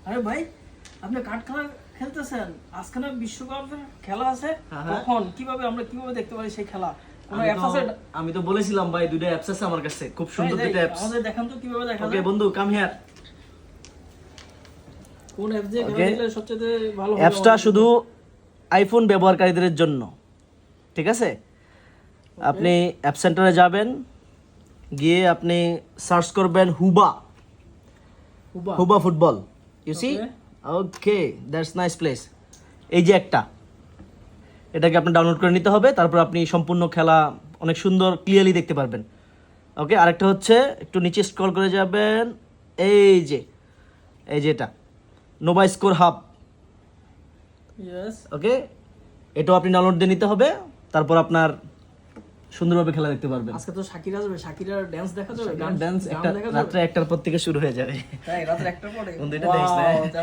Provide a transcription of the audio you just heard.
আরে ভাই আপনি কার্ড খেলা খেলতেছেন, আজকে না বিশ্বকাপের খেলা আছে, কখন কিভাবে আমরা কিভাবে দেখতে পারি সেই খেলা? কোন অ্যাপস আছে? আমি তো বলেছিলাম ভাই, দুটো অ্যাপস আছে আমার কাছে, খুব সুন্দর দুটো অ্যাপস। আমাদের দেখান তো কিভাবে দেখা যায়। ওকে বন্ধু, কাম হিয়ার। কোন অ্যাপস দিয়ে খেলা দেখলে সবচেয়ে ভালো হবে? অ্যাপসটা শুধু আইফোন ব্যবহারকারীদের জন্য, ঠিক আছে? আপনি অ্যাপ সেন্টারে যাবেন, গিয়ে আপনি সার্চ করবেন হুবা হুবা football, you see. Okay, that's nice place. এই যে একটা, এটাকে আপনি ডাউনলোড করে নিতে হবে, তারপর আপনি সম্পূর্ণ খেলা অনেক সুন্দর ক্লিয়ারলি দেখতে পারবেন। ওকে, আরেকটা হচ্ছে একটু নিচে স্ক্রল করে যাবেন, এই যে এটা নোভা স্কোর হাব। ইয়েস। ওকে, এটাও আপনি ডাউনলোড দিয়ে নিতে হবে, তারপর আপনার সুন্দরভাবে খেলা দেখতে পারবেন। আজকে তো শাকিরা আসবে, শাকিরার ডান্স দেখা যাবে, ডান্স একটা রাত্রে 1টার পর থেকে শুরু হয়ে যাবে। তাই রাত 1টার পরে? বন্ধু এটা দেখিস না?